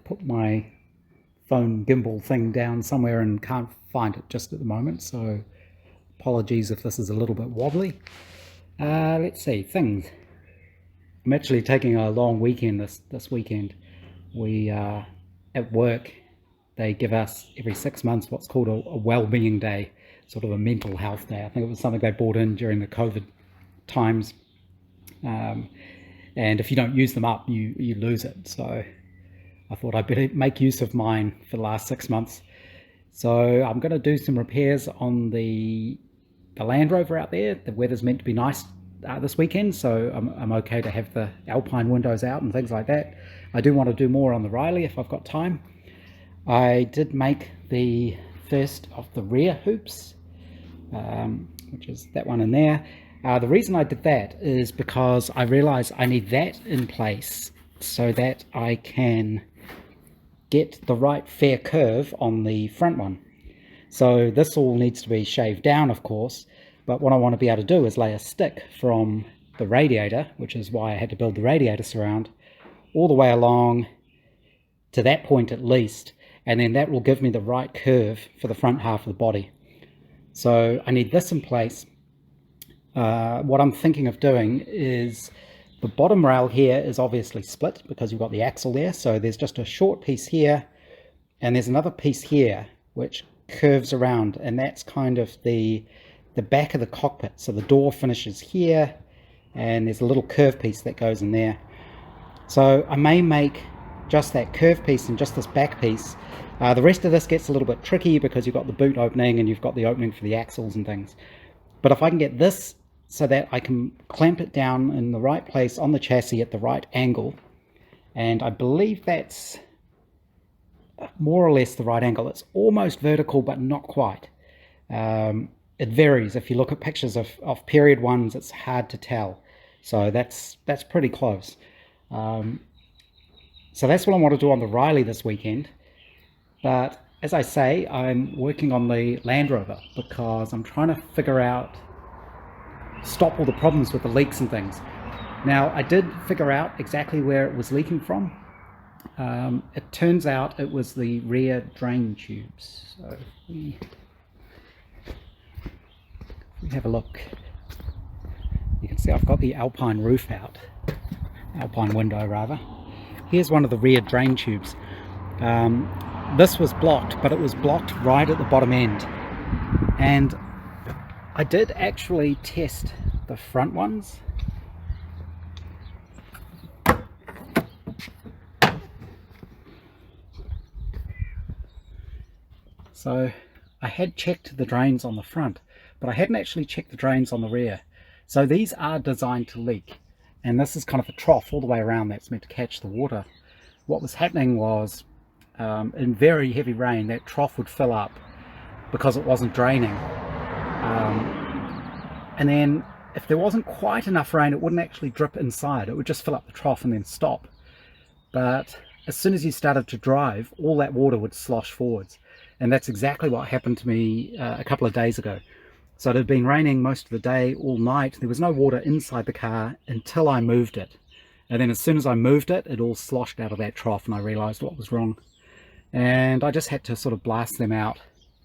put my phone gimbal thing down somewhere and can't find it just at the moment, so apologies if this is a little bit wobbly. Let's see, things. I'm actually taking a long weekend this weekend. We at work, they give us every 6 months what's called a well-being day, sort of a mental health day. I think it was something they brought in during the COVID times, and if you don't use them up, you lose it. So I thought I'd better make use of mine for the last 6 months. So I'm going to do some repairs on the Land Rover out there. The weather's meant to be nice this weekend, so I'm okay to have the Alpine windows out and things like that. I do want to do more on the Riley if I've got time. I did make the first of the rear hoops, which is that one in there. The reason I did that is because I realized I need that in place so that I can get the right fair curve on the front one. So this all needs to be shaved down, of course, but what I want to be able to do is lay a stick from the radiator, which is why I had to build the radiator surround, all the way along to that point at least, and then that will give me the right curve for the front half of the body. So I need this in place. What I'm thinking of doing is the bottom rail here is obviously split because you've got the axle there, so there's just a short piece here and there's another piece here which curves around, and that's kind of the back of the cockpit. So the door finishes here and there's a little curve piece that goes in there. So I may make just that curve piece and just this back piece. The rest of this gets a little bit tricky because you've got the boot opening and you've got the opening for the axles and things. But if I can get this so that I can clamp it down in the right place on the chassis at the right angle, and I believe that's more or less the right angle. It's almost vertical but not quite. It varies. If you look at pictures of period ones, it's hard to tell. So that's pretty close. So that's what I want to do on the Riley this weekend. But as I say, I'm working on the Land Rover because I'm trying to figure out, stop all the problems with the leaks and things. Now, I did figure out exactly where it was leaking from. It turns out it was the rear drain tubes. So we have a look. You can see I've got the Alpine roof out, Alpine window rather. Here's one of the rear drain tubes. This was blocked, but it was blocked right at the bottom end. And I did actually test the front ones. So I had checked the drains on the front, but I hadn't actually checked the drains on the rear. So these are designed to leak. And this is kind of a trough all the way around that's meant to catch the water. What was happening was, in very heavy rain, that trough would fill up because it wasn't draining. And then if there wasn't quite enough rain, it wouldn't actually drip inside. It would just fill up the trough and then stop. But as soon as you started to drive, all that water would slosh forwards. And that's exactly what happened to me a couple of days ago. So it had been raining most of the day, all night. There was no water inside the car until I moved it. And then as soon as I moved it, it all sloshed out of that trough and I realized what was wrong. And I just had to sort of blast them out.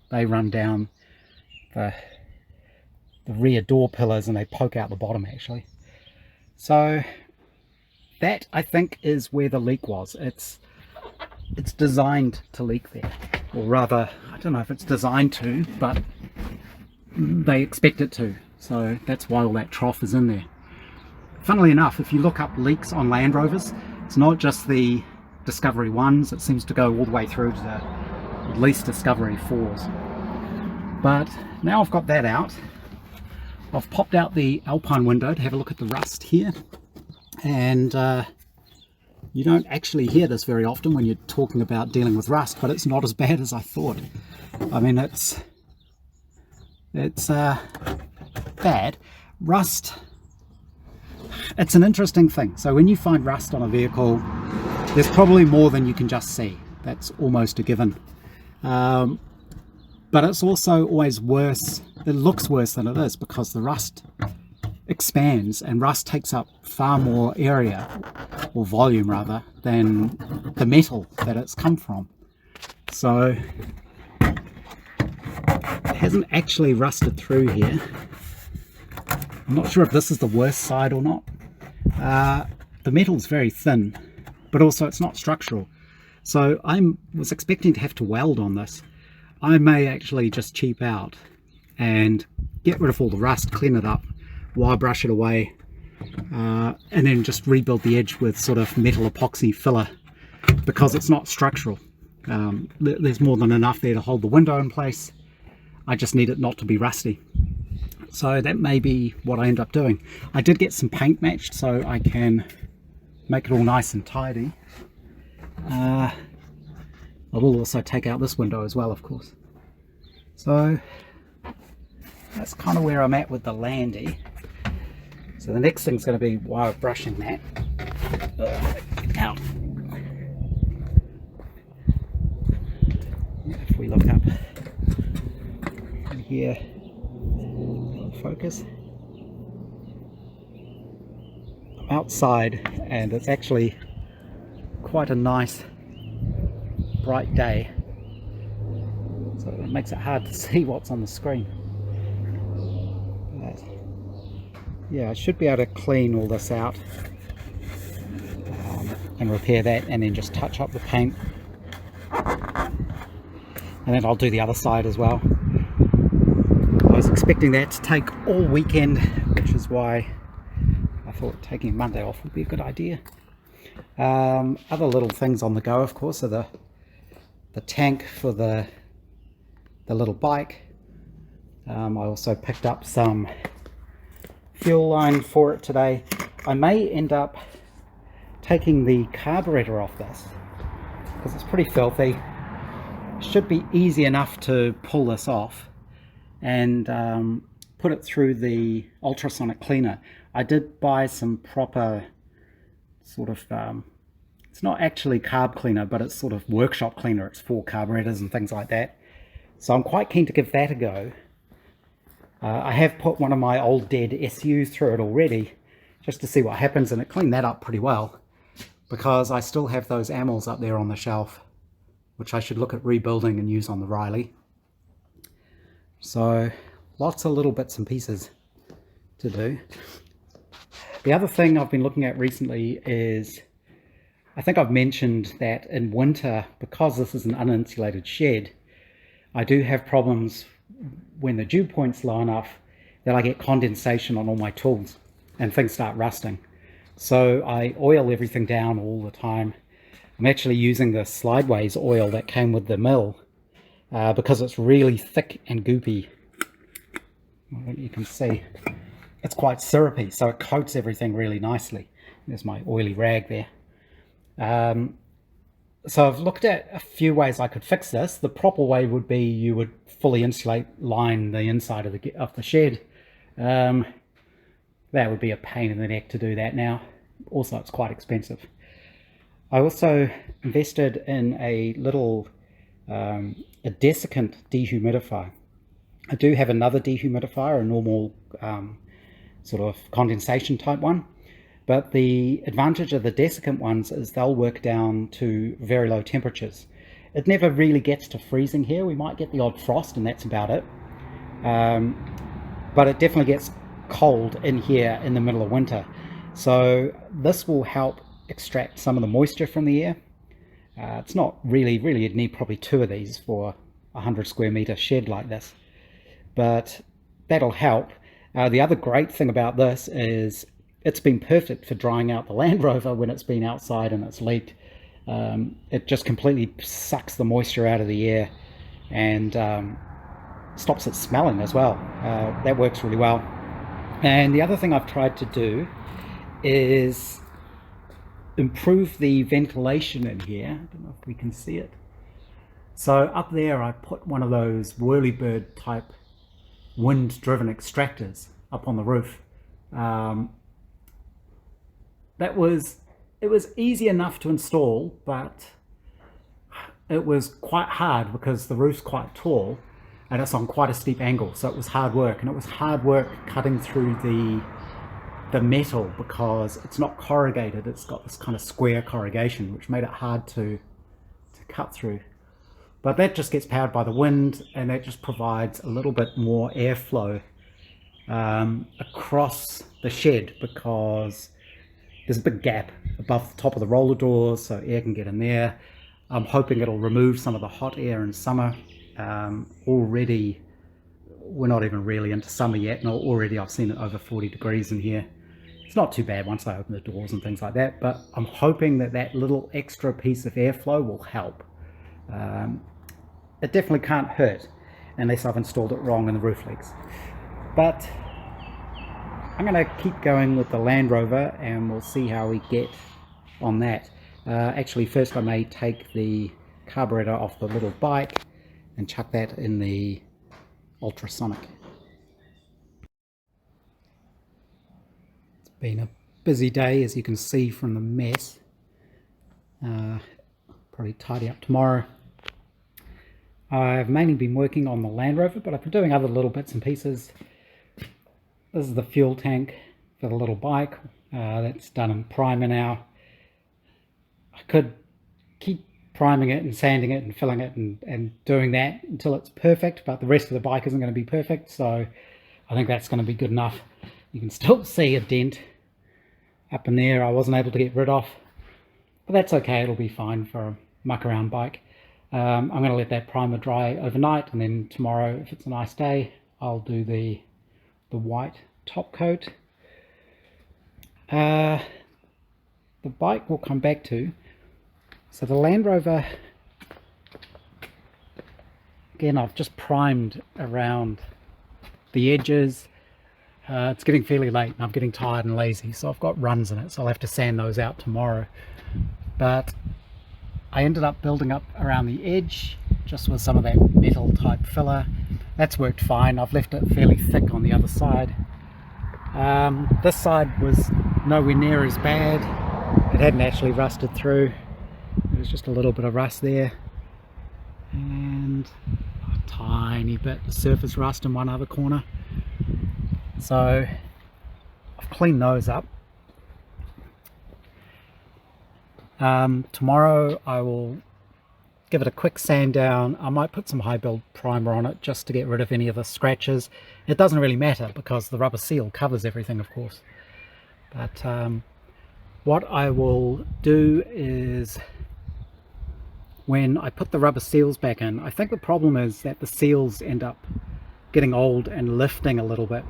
They run down the rear door pillars and they poke out the bottom actually. So that, I think, is where the leak was. It's designed to leak there. Or rather, I don't know if it's designed to, but they expect it to. So that's why all that trough is in there. Funnily enough, if you look up leaks on Land Rovers, it's not just the Discovery 1s, it seems to go all the way through to the at least Discovery 4s. But now I've got that out, I've popped out the Alpine window to have a look at the rust here. And you don't actually hear this very often when you're talking about dealing with rust, but it's not as bad as I thought. I mean, it's bad. Rust, it's an interesting thing. So when you find rust on a vehicle, there's probably more than you can just see. That's almost a given. But it's also always worse. It looks worse than it is because the rust expands, and rust takes up far more area, or volume rather, than the metal that it's come from. So it hasn't actually rusted through here. I'm not sure if this is the worst side or not. The metal's very thin, but also it's not structural. So I was expecting to have to weld on this. I may actually just cheap out and get rid of all the rust, clean it up, wire brush it away, and then just rebuild the edge with sort of metal epoxy filler, because it's not structural. There's more than enough there to hold the window in place. I just need it not to be rusty. So that may be what I end up doing. I did get some paint matched so I can make it all nice and tidy. I will also take out this window as well, of course. So that's kind of where I'm at with the Landy. So the next thing's going to be wire brushing that. Out. If we look up in here, focus. I'm outside and it's actually quite a nice bright day, so it makes it hard to see what's on the screen. But yeah, I should be able to clean all this out and repair that, and then just touch up the paint, and then I'll do the other side as well. I was expecting that to take all weekend, which is why I thought taking Monday off would be a good idea. Other little things on the go, of course, are the tank for the little bike. I also picked up some fuel line for it today. I may end up taking the carburetor off this because it's pretty filthy. Should be easy enough to pull this off and put it through the ultrasonic cleaner. I did buy some proper sort of it's not actually carb cleaner, but it's sort of workshop cleaner. It's for carburetors and things like that. So I'm quite keen to give that a go. I have put one of my old dead SUs through it already, just to see what happens, and it cleaned that up pretty well, because I still have those amels up there on the shelf, which I should look at rebuilding and use on the Riley. So lots of little bits and pieces to do. The other thing I've been looking at recently is, I think I've mentioned that in winter, because this is an uninsulated shed, I do have problems when the dew point's low enough that I get condensation on all my tools and things start rusting. So I oil everything down all the time. I'm actually using the Slideways oil that came with the mill because it's really thick and goopy. You can see it's quite syrupy, so it coats everything really nicely. There's my oily rag there. So I've looked at a few ways I could fix this. The proper way would be you would fully line the inside of the shed. That would be a pain in the neck to do that now. Also, it's quite expensive. I also invested in a little a desiccant dehumidifier. I do have another dehumidifier, a normal sort of condensation type one. But the advantage of the desiccant ones is they'll work down to very low temperatures. It never really gets to freezing here. We might get the odd frost and that's about it. But it definitely gets cold in here in the middle of winter. So this will help extract some of the moisture from the air. It's not really, you'd need probably 2 of these for a 100 square meter shed like this. But that'll help. The other great thing about this is it's been perfect for drying out the Land Rover when it's been outside and it's leaked. It just completely sucks the moisture out of the air and stops it smelling as well. That works really well. And the other thing I've tried to do is improve the ventilation in here. I don't know if we can see it. So up there I put one of those whirlybird type wind driven extractors up on the roof. It was easy enough to install, but it was quite hard because the roof's quite tall and it's on quite a steep angle, so it was hard work, and it was hard work cutting through the the metal, because it's not corrugated, it's got this kind of square corrugation, which made it hard to cut through. But that just gets powered by the wind, and that just provides a little bit more airflow across the shed, because there's a big gap above the top of the roller doors so air can get in there. I'm hoping it'll remove some of the hot air in summer. Already, we're not even really into summer yet, and already I've seen it over 40 degrees in here. It's not too bad once I open the doors and things like that, but I'm hoping that that little extra piece of airflow will help. It definitely can't hurt unless I've installed it wrong in the roof leaks. But I'm going to keep going with the Land Rover and we'll see how we get on that. Actually, first I may take the carburetor off the little bike and chuck that in the ultrasonic. It's been a busy day, as you can see from the mess. Probably tidy up tomorrow. I've mainly been working on the Land Rover, but I've been doing other little bits and pieces. This is the fuel tank for the little bike. That's done in primer now. I could keep priming it and sanding it and filling it and doing that until it's perfect, but the rest of the bike isn't going to be perfect, so I think that's going to be good enough. You can still see a dent up in there I wasn't able to get rid of, but that's okay, it'll be fine for a muck around bike. I'm going to let that primer dry overnight, and then tomorrow, if it's a nice day, I'll do the white top coat. The bike we'll come back to. So the Land Rover, again, I've just primed around the edges. It's getting fairly late and I'm getting tired and lazy, so I've got runs in it, so I'll have to sand those out tomorrow. But I ended up building up around the edge just with some of that metal type filler. That's worked fine. I've left it fairly thick on the other side. This side was nowhere near as bad. It hadn't actually rusted through. There was just a little bit of rust there and a tiny bit of surface rust in one other corner. So I've cleaned those up. Tomorrow I will give it a quick sand down. I might put some high build primer on it just to get rid of any of the scratches. It doesn't really matter because the rubber seal covers everything, of course. But what I will do is, when I put the rubber seals back in, I think the problem is that the seals end up getting old and lifting a little bit.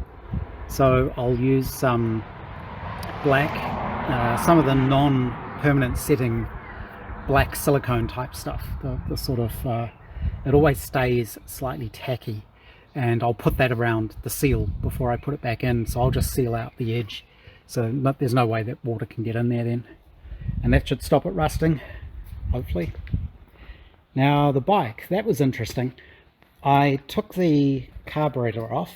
So I'll use some black, some of the non-permanent setting black silicone type stuff. The sort of, it always stays slightly tacky, and I'll put that around the seal before I put it back in. So I'll just seal out the edge, so there's no way that water can get in there then. And that should stop it rusting, hopefully. Now the bike, that was interesting. I took the carburetor off,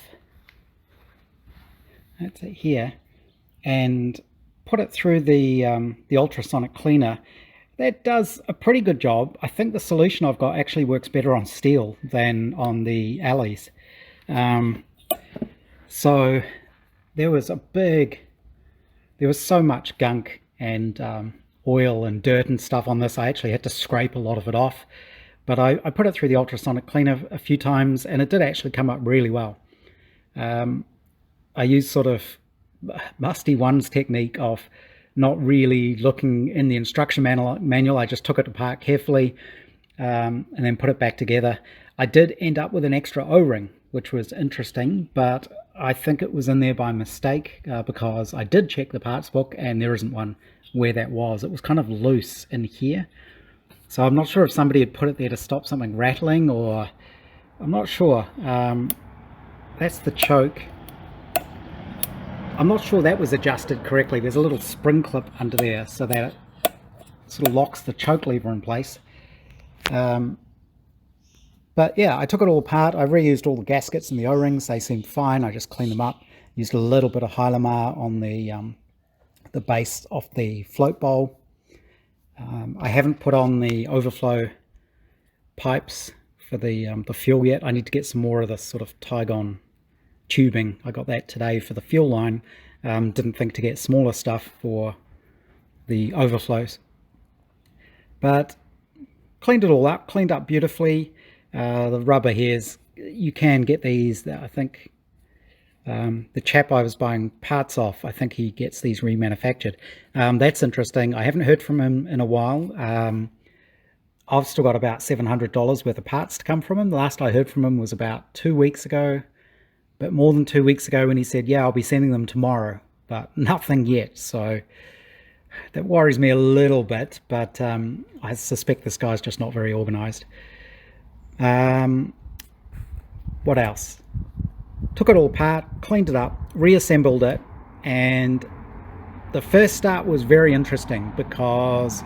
that's it here, and put it through the ultrasonic cleaner. That does a pretty good job. I think the solution I've got actually works better on steel than on the alloys. So there was so much gunk and oil and dirt and stuff on this. I actually had to scrape a lot of it off, but I put it through the ultrasonic cleaner a few times and it did actually come up really well. I used sort of musty ones technique of not really looking in the instruction manual. I just took it apart carefully and then put it back together. I did end up with an extra O-ring, which was interesting, but I think it was in there by mistake because I did check the parts book and there isn't one where that was. It was kind of loose in here. So I'm not sure if somebody had put it there to stop something rattling, or I'm not sure. That's the choke. I'm not sure that was adjusted correctly. There's a little spring clip under there so that it sort of locks the choke lever in place. But yeah, I took it all apart. I reused all the gaskets and the O-rings. They seemed fine. I just cleaned them up. Used a little bit of Hylamar on the base of the float bowl. I haven't put on the overflow pipes for the fuel yet. I need to get some more of this sort of Tygon tubing. I got that today for the fuel line, Didn't think to get smaller stuff for the overflows. But cleaned it all up, cleaned up beautifully. The rubber hairs, you can get these, I think the chap I was buying parts off, I think he gets these remanufactured. That's interesting. I haven't heard from him in a while. I've still got about $700 worth of parts to come from him. The last I heard from him was about 2 weeks ago, but more than 2 weeks ago, when he said, yeah, I'll be sending them tomorrow, but nothing yet. So that worries me a little bit, but I suspect this guy's just not very organized. What else? Took it all apart, cleaned it up, reassembled it, and the first start was very interesting because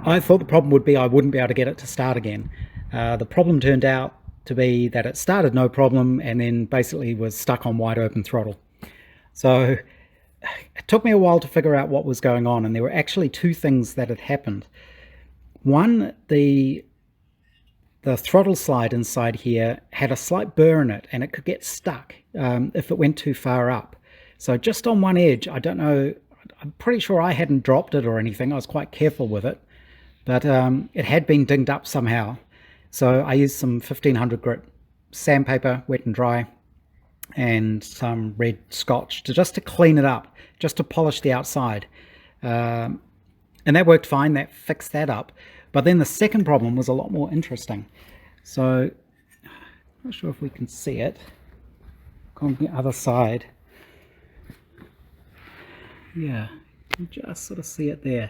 I thought the problem would be I wouldn't be able to get it to start again. The problem turned out to be that it started no problem and then basically was stuck on wide open throttle. So it took me a while to figure out what was going on, and there were actually two things that had happened. One, the throttle slide inside here had a slight burr in it, and it could get stuck if it went too far up. So just on one edge, I don't know, I'm pretty sure I hadn't dropped it or anything. I was quite careful with it, but it had been dinged up somehow. So I used some 1500 grit sandpaper, wet and dry, and some red scotch just to clean it up, just to polish the outside. And that worked fine, that fixed that up. But then the second problem was a lot more interesting. So, I'm not sure if we can see it. On the other side. Yeah, you can just sort of see it there.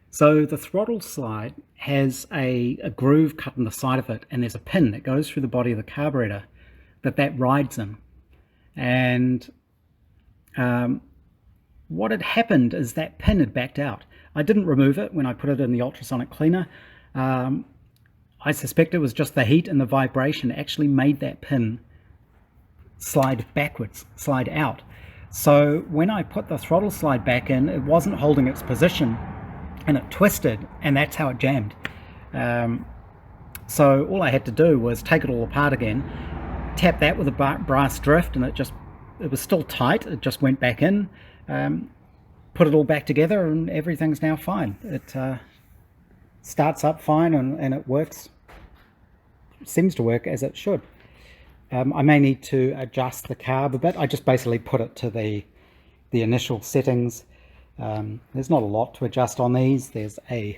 So the throttle slide has a groove cut in the side of it, and there's a pin that goes through the body of the carburetor that rides in. And what had happened is that pin had backed out. I didn't remove it when I put it in the ultrasonic cleaner. I suspect it was just the heat and the vibration actually made that pin slide backwards, slide out. So when I put the throttle slide back in, it wasn't holding its position and it twisted, and that's how it jammed. So all I had to do was take it all apart again, tap that with a brass drift, and it was still tight. It just went back in, put it all back together, and everything's now fine. It starts up fine, and it works, seems to work as it should. I may need to adjust the carb a bit. I just basically put it to the initial settings. There's not a lot to adjust on these. There's a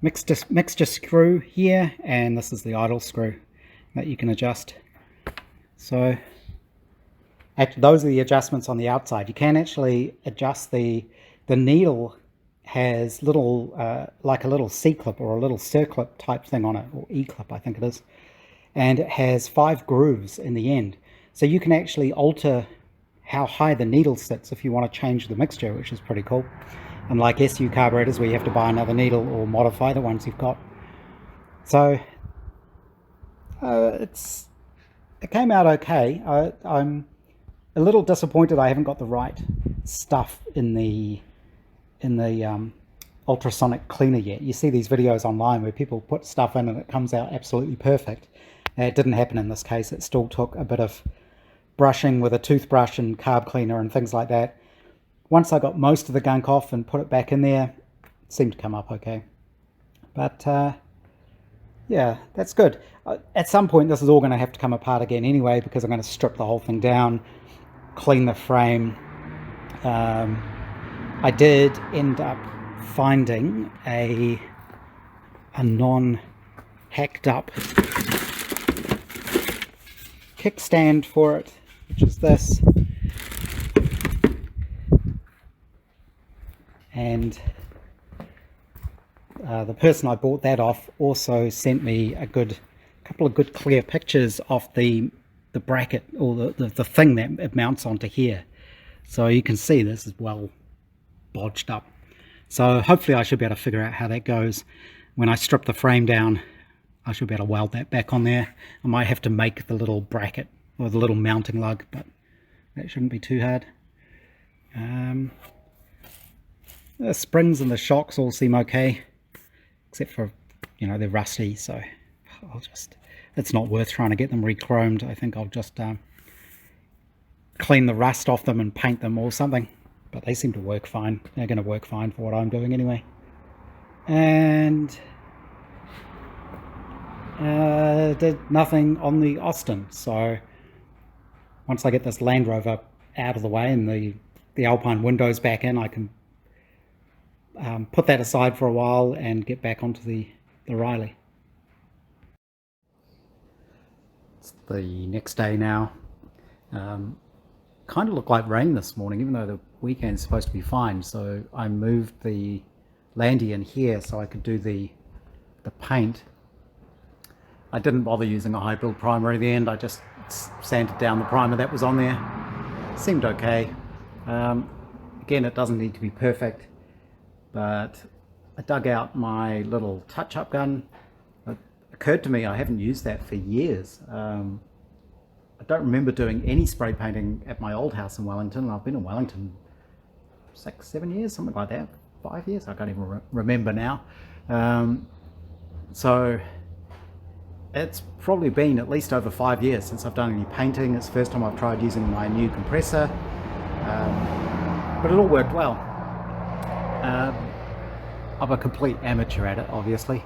mixture screw here, and this is the idle screw that you can adjust. So actually, those are the adjustments on the outside. You can actually adjust the needle. Has little like a little C-clip or a little circlip type thing on it, or E-clip I think it is, and it has 5 grooves in the end, so you can actually alter how high the needle sits if you want to change the mixture, which is pretty cool. Unlike SU carburetors where you have to buy another needle or modify the ones you've got. So it came out okay. I'm a little disappointed I haven't got the right stuff in the ultrasonic cleaner yet. You see these videos online where people put stuff in and it comes out absolutely perfect. It didn't happen in this case. It still took a bit of brushing with a toothbrush and carb cleaner and things like that. Once I got most of the gunk off and put it back in there, it seemed to come up okay. But yeah, that's good. At some point this is all going to have to come apart again anyway, because I'm going to strip the whole thing down, clean the frame. I did end up finding a non-hacked up kickstand for it, which is this, and the person I bought that off also sent me a couple of good clear pictures of the bracket, or the thing that it mounts onto here. So you can see this is well bodged up. So hopefully I should be able to figure out how that goes. When I strip the frame down, I should be able to weld that back on there. I might have to make the little bracket or the little mounting lug, but that shouldn't be too hard. The springs and the shocks all seem okay, except for, you know, they're rusty, so it's not worth trying to get them re-chromed. I think I'll just clean the rust off them and paint them or something. But they seem to work fine. They're going to work fine for what I'm doing anyway. And did nothing on the Austin. So once I get this Land Rover out of the way and the Alpine windows back in, I can put that aside for a while and get back onto the Riley. It's the next day now. Kind of looked like rain this morning, even though the weekend's supposed to be fine. So I moved the Landy in here so I could do the paint. I didn't bother using a high build primer at the end. I just sanded down the primer that was on there. Seemed okay. Again, it doesn't need to be perfect, but I dug out my little touch-up gun. It occurred to me I haven't used that for years. I don't remember doing any spray painting at my old house in Wellington. I've been in Wellington 6-7 years, something like that. 5 years, I can't even remember now. So it's probably been at least over 5 years since I've done any painting. It's the first time I've tried using my new compressor, but it all worked well. I'm a complete amateur at it, obviously,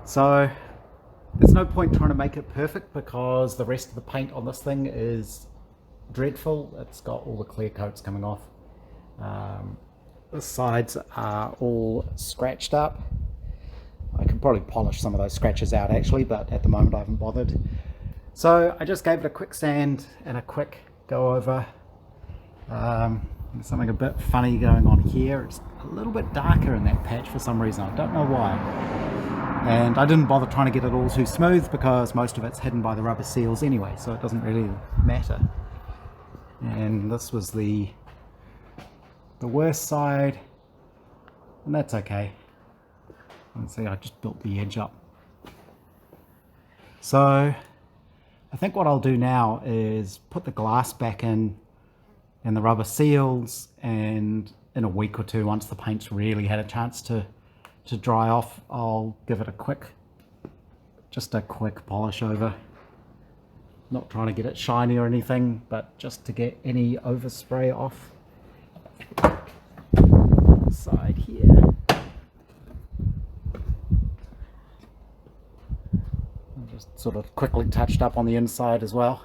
so there's no point trying to make it perfect because the rest of the paint on this thing is dreadful. It's got all the clear coats coming off. The sides are all scratched up. I could probably polish some of those scratches out actually, but at the moment I haven't bothered. So I just gave it a quick sand and a quick go over. There's something a bit funny going on here. It's a little bit darker in that patch for some reason. I don't know why. And I didn't bother trying to get it all too smooth because most of it's hidden by the rubber seals anyway, so it doesn't really matter. And this was the worst side, and that's okay. Let's see, I just built the edge up. So I think what I'll do now is put the glass back in and the rubber seals, and in a week or two, once the paint's really had a chance to dry off, I'll give it just a quick polish over. Not trying to get it shiny or anything, but just to get any overspray off. Side here. Just sort of quickly touched up on the inside as well.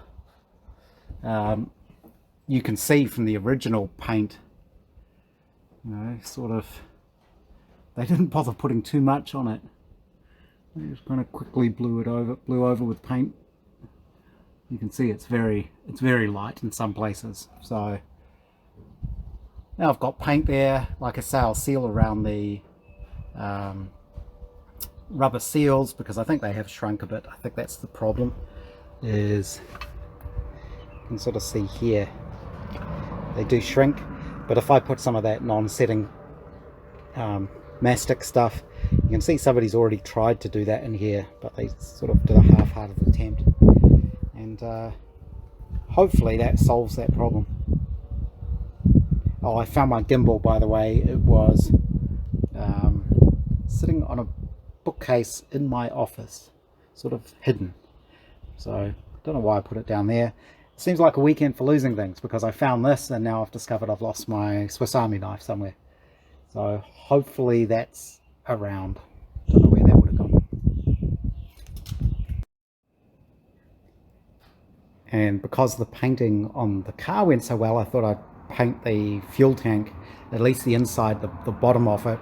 You can see from the original paint, you know, sort of, they didn't bother putting too much on it. They just kind of quickly blew over with paint. You can see it's very light in some places. So now I've got paint there. Like I say, I'll seal around the rubber seals because I think they have shrunk a bit. I think that's the problem, is you can sort of see here they do shrink, but if I put some of that non-setting mastic stuff, you can see somebody's already tried to do that in here, but they sort of did a half-hearted attempt, and hopefully that solves that problem. Oh, I found my gimbal, by the way. It was sitting on a bookcase in my office, sort of hidden, so I don't know why I put it down there. It seems like a weekend for losing things, because I found this and now I've discovered I've lost my Swiss Army knife somewhere. So hopefully that's around. Don't know where that would have gone. And because the painting on the car went so well, I thought I'd paint the fuel tank, at least the inside, the bottom of it.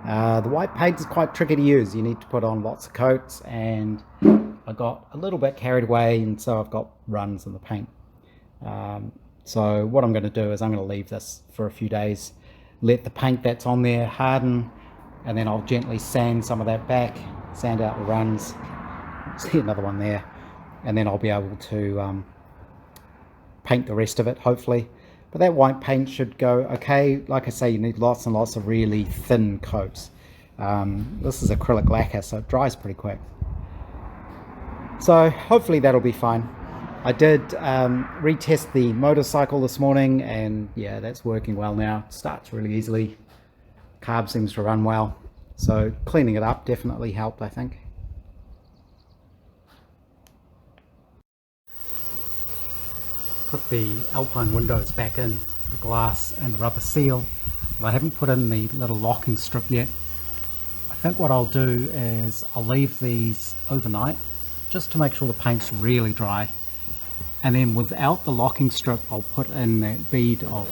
The white paint is quite tricky to use. You need to put on lots of coats, and I got a little bit carried away, and so I've got runs in the paint. So what I'm going to do is I'm going to leave this for a few days, let the paint that's on there harden, and then I'll gently sand some of that back, sand out the runs. See another one there, and then I'll be able to paint the rest of it, hopefully. But that white paint should go okay. Like I say, you need lots and lots of really thin coats. This is acrylic lacquer, so it dries pretty quick. So hopefully that'll be fine. I did retest the motorcycle this morning, and yeah, that's working well now. It starts really easily. Carb seems to run well. So cleaning it up definitely helped, I think. put the Alpine windows back in, the glass and the rubber seal, but I haven't put in the little locking strip yet. I think what I'll do is I'll leave these overnight just to make sure the paint's really dry, and then without the locking strip I'll put in that bead of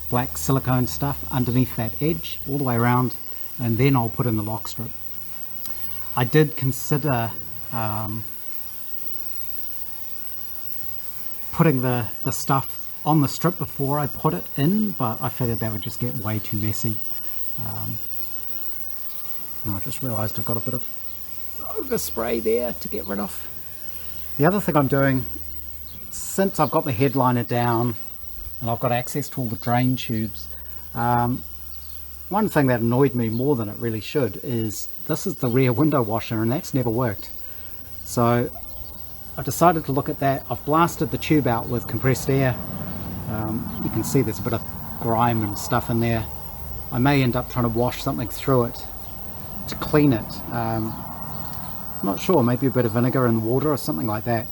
black silicone stuff underneath that edge all the way around, and then I'll put in the lock strip. I did consider putting the stuff on the strip before I put it in, but I figured that would just get way too messy. And I just realized I've got a bit of overspray there to get rid of. The other thing I'm doing, since I've got the headliner down and I've got access to all the drain tubes, one thing that annoyed me more than it really should is this is the rear window washer, and that's never worked. So I decided to look at that. I've blasted the tube out with compressed air. You can see there's a bit of grime and stuff in there. I may end up trying to wash something through it to clean it. I'm not sure, maybe a bit of vinegar and water or something like that,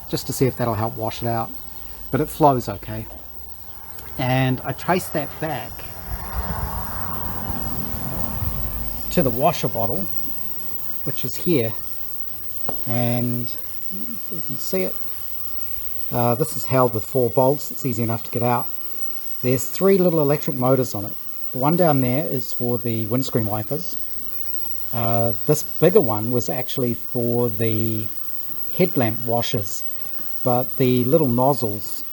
just to see if that'll help wash it out. But it flows okay. And I traced that back to the washer bottle, which is here, and if you can see it, this is held with 4 bolts. It's easy enough to get out. There's 3 little electric motors on it. The one down there is for the windscreen wipers. This bigger one was actually for the headlamp washers, but the little nozzles,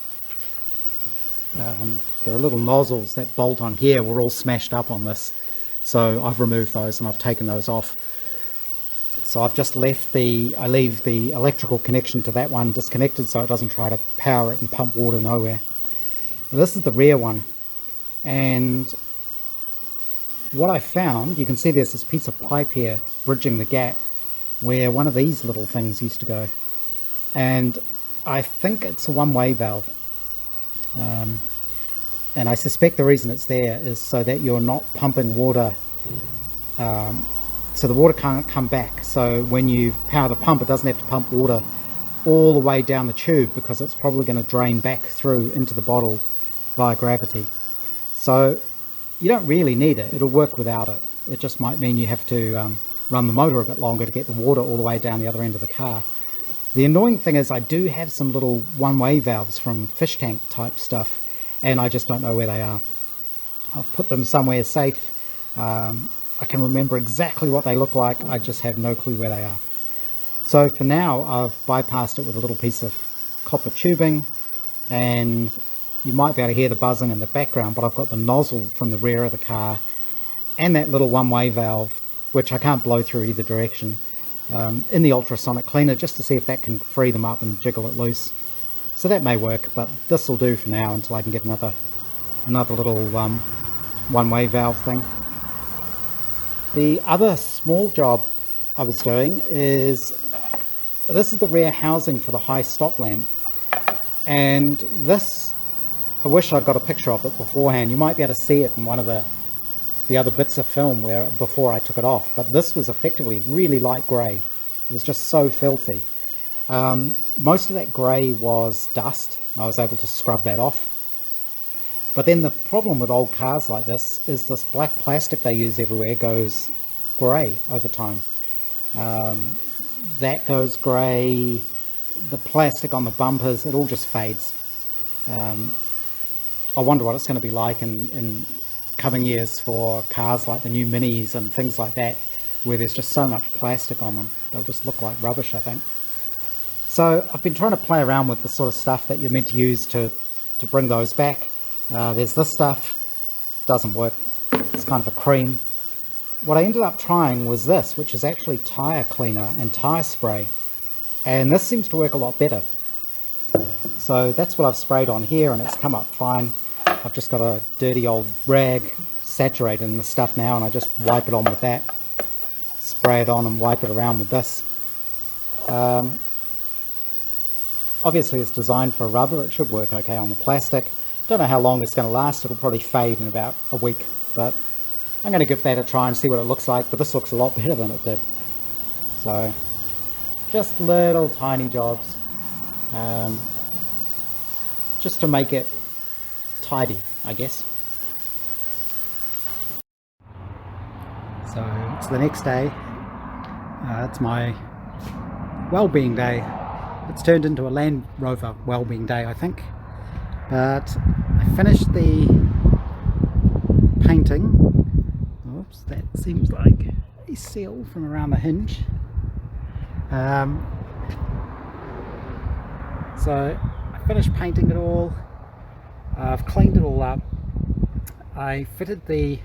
there are little nozzles that bolt on here, were all smashed up on this. So I've removed those and I've taken those off. So I've just left I leave the electrical connection to that one disconnected so it doesn't try to power it and pump water nowhere. Now this is the rear one, and what I found, you can see there's this piece of pipe here bridging the gap where one of these little things used to go, and I think it's a one-way valve. And I suspect the reason it's there is so that you're not pumping water, so the water can't come back. So when you power the pump, it doesn't have to pump water all the way down the tube, because it's probably going to drain back through into the bottle via gravity. So you don't really need it. It'll work without it. It just might mean you have to run the motor a bit longer to get the water all the way down the other end of the car. The annoying thing is I do have some little one-way valves from fish tank type stuff, and I just don't know where they are. I'll put them somewhere safe. I can remember exactly what they look like, I just have no clue where they are. So for now I've bypassed it with a little piece of copper tubing, and you might be able to hear the buzzing in the background, but I've got the nozzle from the rear of the car and that little one-way valve, which I can't blow through either direction, in the ultrasonic cleaner, just to see if that can free them up and jiggle it loose. So that may work, but this will do for now until I can get another little one-way valve thing. The other small job I was doing is, this is the rear housing for the high stop lamp, and this, I wish I'd got a picture of it beforehand. You might be able to see it in one of the other bits of film before I took it off, but this was effectively really light grey. It was just so filthy. Most of that grey was dust. I was able to scrub that off. But then the problem with old cars like this is this black plastic they use everywhere goes grey over time. That goes grey, the plastic on the bumpers, it all just fades. I wonder what it's going to be like in coming years for cars like the new Minis and things like that, where there's just so much plastic on them. They'll just look like rubbish, I think. So I've been trying to play around with the sort of stuff that you're meant to use to bring those back. There's this stuff, doesn't work, it's kind of a cream. What I ended up trying was this, which is actually tyre cleaner and tyre spray, and this seems to work a lot better. So that's what I've sprayed on here, and it's come up fine. I've just got a dirty old rag saturated in the stuff now, and I just wipe it on with that, spray it on and wipe it around with this. Obviously it's designed for rubber, it should work okay on the plastic. Don't know how long it's going to last, it'll probably fade in about a week, but I'm going to give that a try and see what it looks like, but this looks a lot better than it did. So, just little tiny jobs. just to make it tidy, I guess. So it's the next day. It's my well-being day. It's turned into a Land Rover well-being day, I think. But I finished the painting. Oops, that seems like a seal from around the hinge. So I finished painting it all. I've cleaned it all up. I fitted the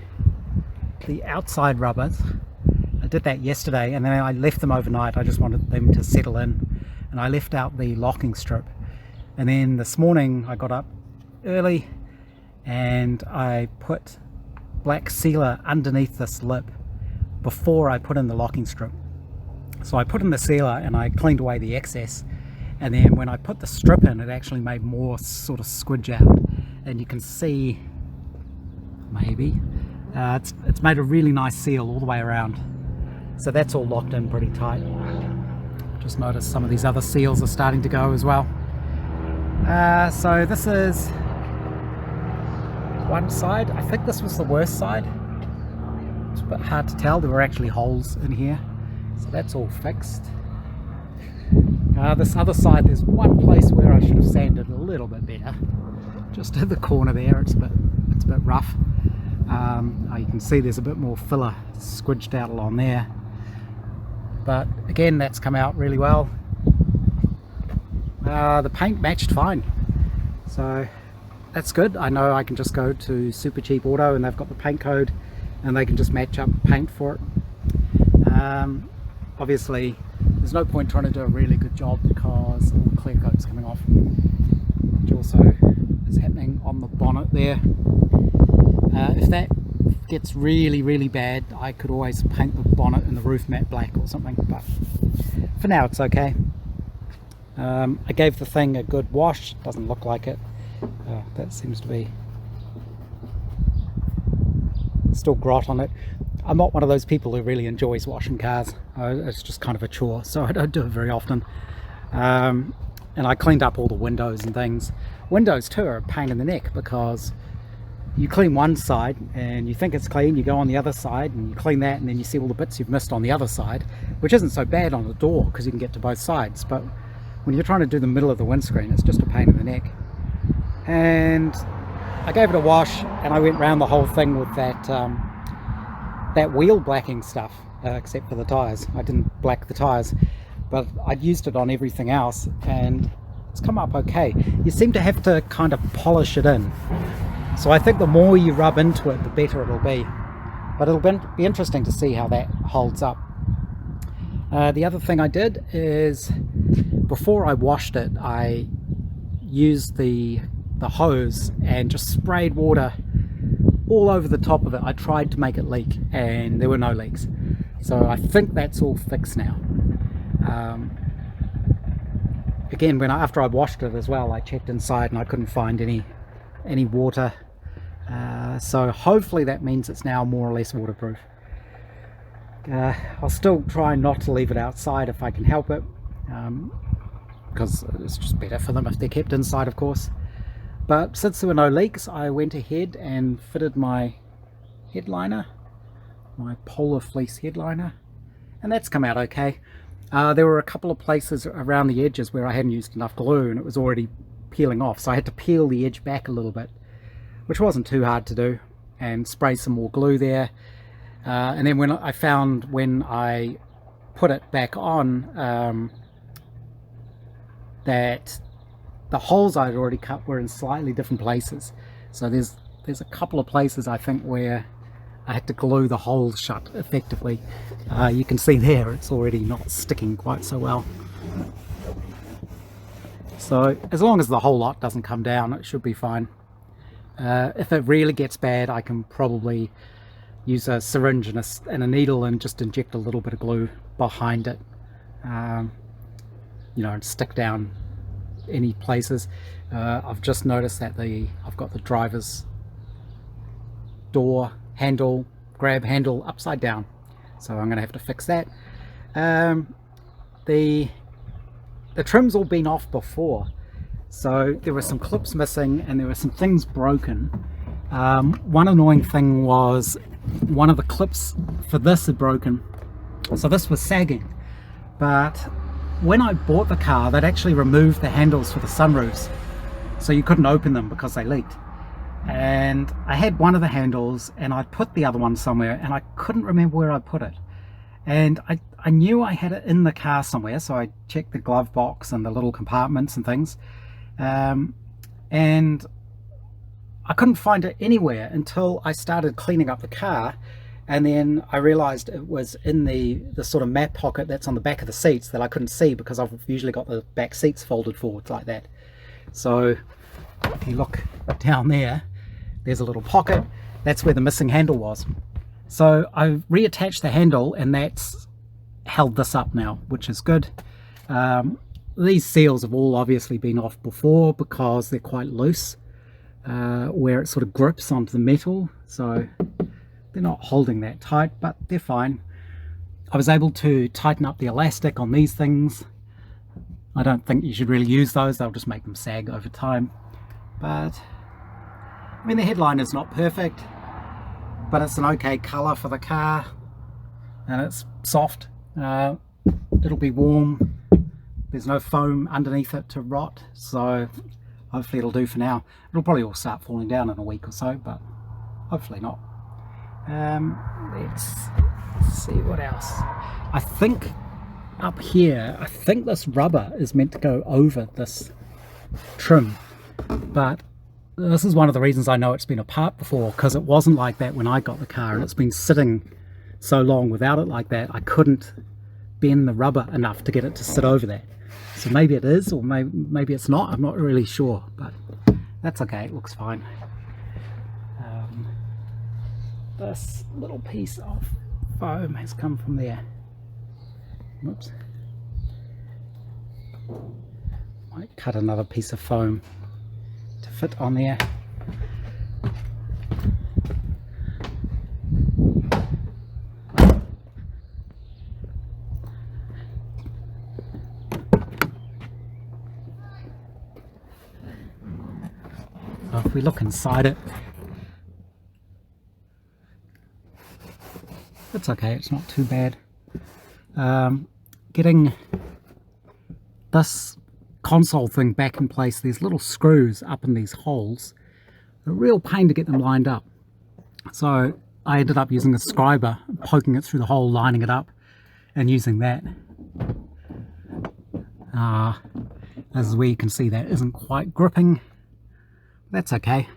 outside rubbers. I did that yesterday, and then I left them overnight. I just wanted them to settle in, and I left out the locking strip. And then this morning I got up early and I put black sealer underneath this lip before I put in the locking strip. So I put in the sealer and I cleaned away the excess, and then when I put the strip in, it actually made more sort of squidge out, and you can see maybe it's made a really nice seal all the way around. So that's all locked in pretty tight. Just noticed some of these other seals are starting to go as well. So this is one side. I think this was the worst side. It's a bit hard to tell. There were actually holes in here. So that's all fixed. This other side, there's one place where I should have sanded a little bit better. Just at the corner there, it's a bit rough. You can see there's a bit more filler squidged out along there. But again, that's come out really well. The paint matched fine. So that's good. I know I can just go to Super Cheap Auto and they've got the paint code and they can just match up paint for it. Obviously there's no point trying to do a really good job because all the clear coat's coming off, which also is happening on the bonnet there. If that gets really bad, I could always paint the bonnet and the roof matte black or something, but for now it's okay. I gave the thing a good wash. Doesn't look like it. That seems to be still grot on it. I'm not one of those people who really enjoys washing cars. It's just kind of a chore, so I don't do it very often. And I cleaned up all the windows and things. Windows too are a pain in the neck because you clean one side and you think it's clean, you go on the other side and you clean that, and then you see all the bits you've missed on the other side, which isn't so bad on the door because you can get to both sides, but when you're trying to do the middle of the windscreen, it's just a pain in the neck. And I gave it a wash and I went round the whole thing with that wheel blacking stuff, except for the tyres. I didn't black the tyres, but I'd used it on everything else and it's come up okay. You seem to have to kind of polish it in. So I think the more you rub into it, the better it'll be. But it'll be interesting to see how that holds up. The other thing I did is, before I washed it, I used the hose and just sprayed water all over the top of it. I tried to make it leak and there were no leaks. So I think that's all fixed now. Again, after I washed it as well, I checked inside and I couldn't find any water. So hopefully that means it's now more or less waterproof. I'll still try not to leave it outside if I can help it, because it's just better for them if they're kept inside, of course. But since there were no leaks, I went ahead and fitted my headliner, my polar fleece headliner, and that's come out okay. There were a couple of places around the edges where I hadn't used enough glue and it was already peeling off, so I had to peel the edge back a little bit, which wasn't too hard to do, and spray some more glue there. And then when I put it back on, that the holes I'd already cut were in slightly different places. So there's a couple of places I think where I had to glue the holes shut effectively. You can see there it's already not sticking quite so well. So as long as the whole lot doesn't come down, it should be fine. If it really gets bad, I can probably use a syringe and a needle and just inject a little bit of glue behind it, you know, and stick down any places. I've just noticed that I've got the driver's door handle, grab handle upside down, so I'm gonna have to fix that. The trim's all been off before, So there were some clips missing and there were some things broken. One annoying thing was one of the clips for this had broken, so this was sagging. But when I bought the car, they'd actually removed the handles for the sunroofs, so you couldn't open them because they leaked. And I had one of the handles and I'd put the other one somewhere and I couldn't remember where I put it. And I knew I had it in the car somewhere, so I checked the glove box and the little compartments and things. And I couldn't find it anywhere until I started cleaning up the car, and then I realized it was in the sort of mat pocket that's on the back of the seats that I couldn't see because I've usually got the back seats folded forwards like that. So if you look down there, there's a little pocket. That's where the missing handle was. So I reattached the handle and that's held this up now, which is good. These seals have all obviously been off before because they're quite loose, where it sort of grips onto the metal, so they're not holding that tight, but they're fine. I was able to tighten up the elastic on these things. I don't think you should really use those, they'll just make them sag over time. But I mean, the headline is not perfect, but it's an okay colour for the car and it's soft. It'll be warm. There's no foam underneath it to rot, so hopefully it'll do for now. It'll probably all start falling down in a week or so, but hopefully not. Let's see what else. I think up here, I think this rubber is meant to go over this trim, but this is one of the reasons I know it's been apart before, because it wasn't like that when I got the car, and it's been sitting so long without it like that. I couldn't bend the rubber enough to get it to sit over there. So maybe it is, or maybe it's not. I'm not really sure, but that's okay. It looks fine. This little piece of foam has come from there. Whoops. Might cut another piece of foam to fit on there. So if we look inside it, it's okay, it's not too bad. Getting this console thing back in place, there's little screws up in these holes, a real pain to get them lined up. So I ended up using a scriber, poking it through the hole, lining it up and using that. This is where you can see that isn't quite gripping. That's okay.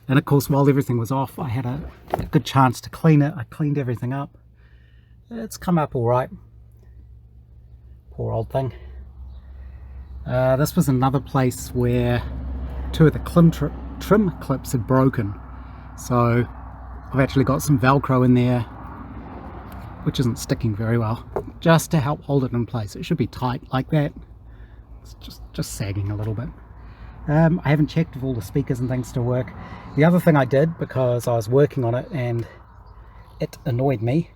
And of course, while everything was off, I had a good chance to clean it. I cleaned everything up. It's come up all right. Poor old thing. This was another place where two of the trim clips had broken. So I've actually got some Velcro in there, which isn't sticking very well, just to help hold it in place. It should be tight like that. It's just sagging a little bit. I haven't checked if all the speakers and things still work. The other thing I did, because I was working on it and it annoyed me,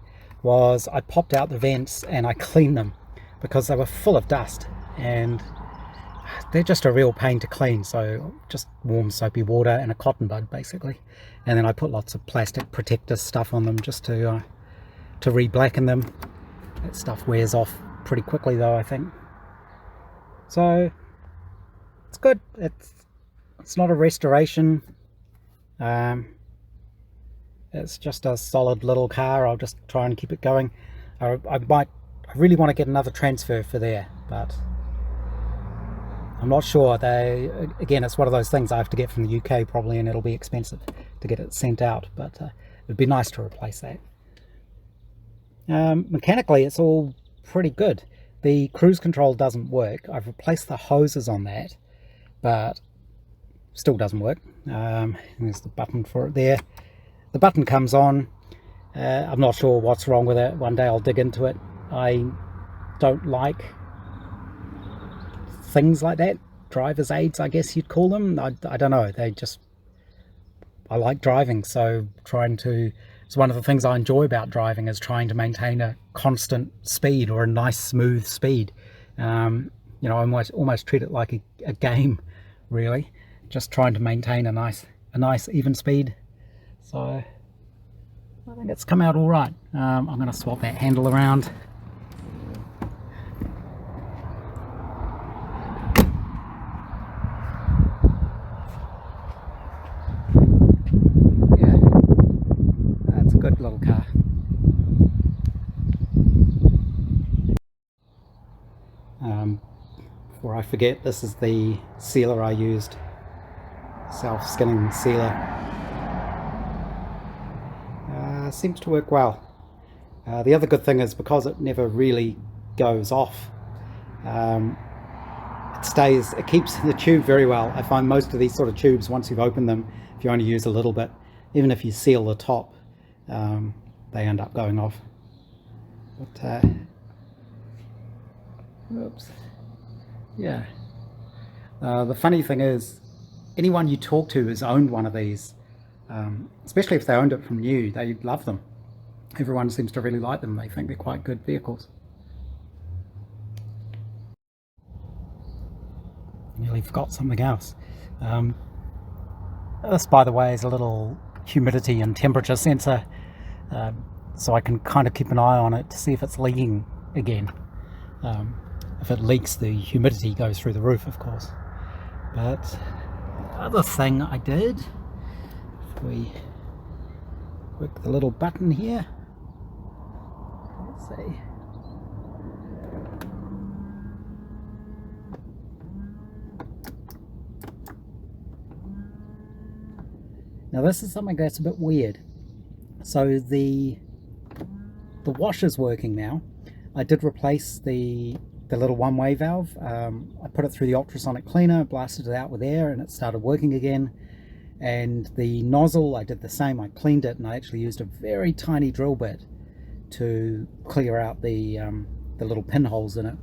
was I popped out the vents and I cleaned them because they were full of dust and they're just a real pain to clean. So just warm soapy water and a cotton bud basically, and then I put lots of plastic protector stuff on them just to re-blacken them. That stuff wears off pretty quickly though, I think. So it's good. It's not a restoration. It's just a solid little car. I'll just try and keep it going. I really want to get another transfer for there, but I'm not sure. Again, it's one of those things I have to get from the UK probably, and it'll be expensive to get it sent out, but it'd be nice to replace that. Mechanically, it's all pretty good. The cruise control doesn't work. I've replaced the hoses on that, but still doesn't work. There's the button for it there. The button comes on. I'm not sure what's wrong with it. One day I'll dig into it. I don't like things like that. Driver's aids, I guess you'd call them. I don't know. I like driving, so it's one of the things I enjoy about driving is trying to maintain a constant speed or a nice smooth speed. You know, I almost treat it like a game really. Just trying to maintain a nice even speed. So I think it's come out all right. I'm going to swap that handle around. Yeah, that's a good little car. Before I forget, this is the sealer I used, self-skinning sealer. Seems to work well. The other good thing is because it never really goes off, it keeps the tube very well. I find most of these sort of tubes, once you've opened them, if you only use a little bit, even if you seal the top, they end up going off. But oops. Yeah. The funny thing is, anyone you talk to has owned one of these, especially if they owned it from new, they love them. Everyone seems to really like them. They think they're quite good vehicles. Nearly forgot something else. This, by the way, is a little humidity and temperature sensor, so I can kind of keep an eye on it to see if it's leaking again. If it leaks, the humidity goes through the roof, of course. But the other thing I did, if we click the little button here, let's see. Now this is something that's a bit weird. So the washer's working now. I did replace the little one-way valve. I put it through the ultrasonic cleaner, blasted it out with air, and it started working again. And the nozzle, I did the same. I cleaned it, and I actually used a very tiny drill bit to clear out the little pinholes in it.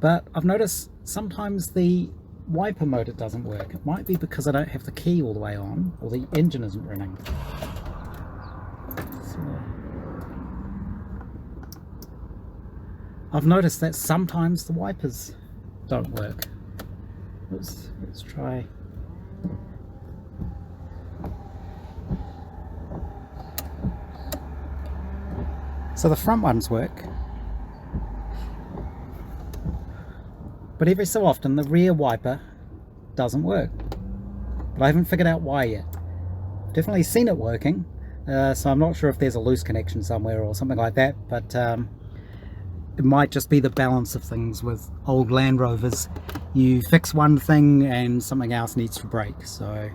But I've noticed sometimes the wiper motor doesn't work. It might be because I don't have the key all the way on, or the engine isn't running. So I've noticed that sometimes the wipers don't work. Let's try. So the front ones work, but every so often the rear wiper doesn't work. But I haven't figured out why yet. Definitely seen it working, so I'm not sure if there's a loose connection somewhere or something like that, but it might just be the balance of things with old Land Rovers. You fix one thing and something else needs to break, so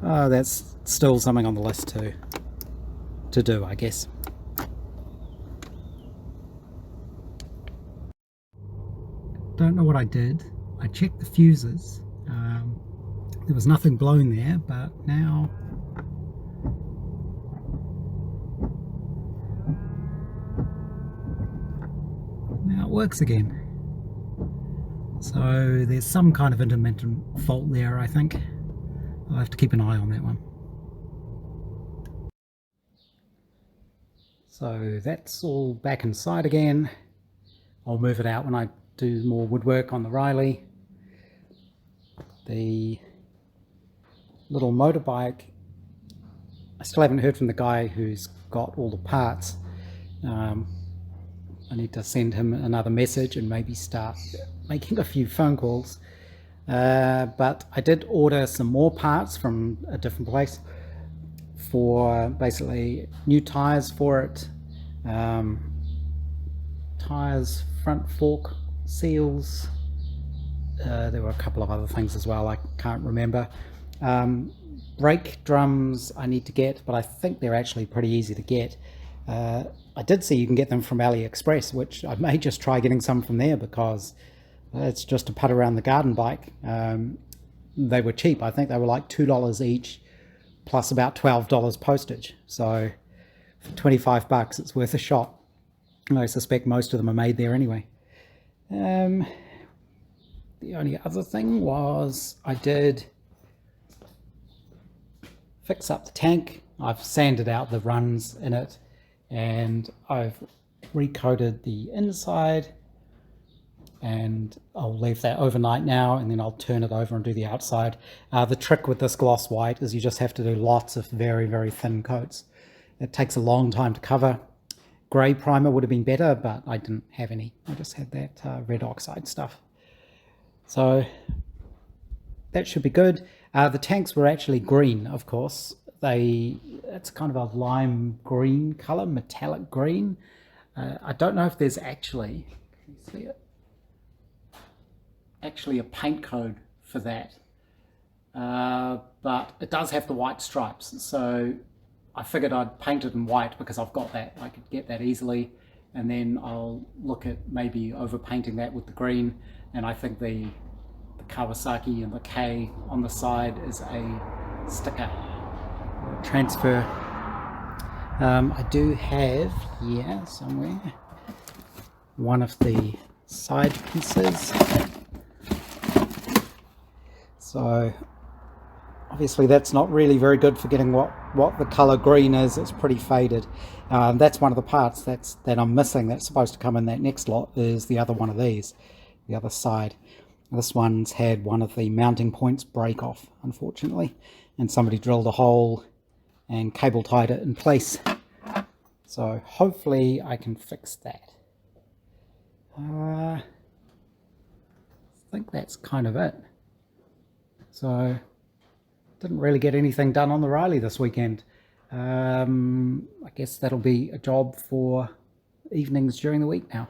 that's still something on the list to do, I guess. Don't know what I did. I checked the fuses. There was nothing blown there, but now it works again. So there's some kind of intermittent fault there, I think. I'll have to keep an eye on that one. So that's all back inside again. I'll move it out when I do more woodwork on the Riley. The little motorbike, I still haven't heard from the guy who's got all the parts. I need to send him another message and maybe start making a few phone calls. But I did order some more parts from a different place for basically new tires for it, tires, front fork seals. There were a couple of other things as well, I can't remember. Brake drums I need to get, but I think they're actually pretty easy to get. I did see you can get them from AliExpress, which I may just try getting some from there because it's just a putt around the garden bike. They were cheap. I think they were like $2 each plus about $12 postage. So for 25 bucks, it's worth a shot. And I suspect most of them are made there anyway. The only other thing was I did fix up the tank. I've sanded out the runs in it and I've recoated the inside and I'll leave that overnight now, and then I'll turn it over and do the outside. The trick with this gloss white is you just have to do lots of very, very thin coats. It takes a long time to cover. Grey primer would have been better, but I didn't have any. I just had that red oxide stuff. So that should be good. The tanks were actually green, of course. It's kind of a lime green color, metallic green. I don't know if there's actually, can you see it? Actually a paint code for that. But it does have the white stripes, so I figured I'd paint it in white because I've got that. I could get that easily, and then I'll look at maybe over painting that with the green. And I think the Kawasaki and the K on the side is a sticker transfer. I do have here somewhere one of the side pieces. So obviously that's not really very good for getting what the color green is. It's pretty faded. That's one of the parts that I'm missing that's supposed to come in that next lot, is the other one of these, the other side. This one's had one of the mounting points break off, unfortunately, and somebody drilled a hole and cable tied it in place. So hopefully I can fix that. I think that's kind of it. So didn't really get anything done on the Riley this weekend. I guess that'll be a job for evenings during the week now.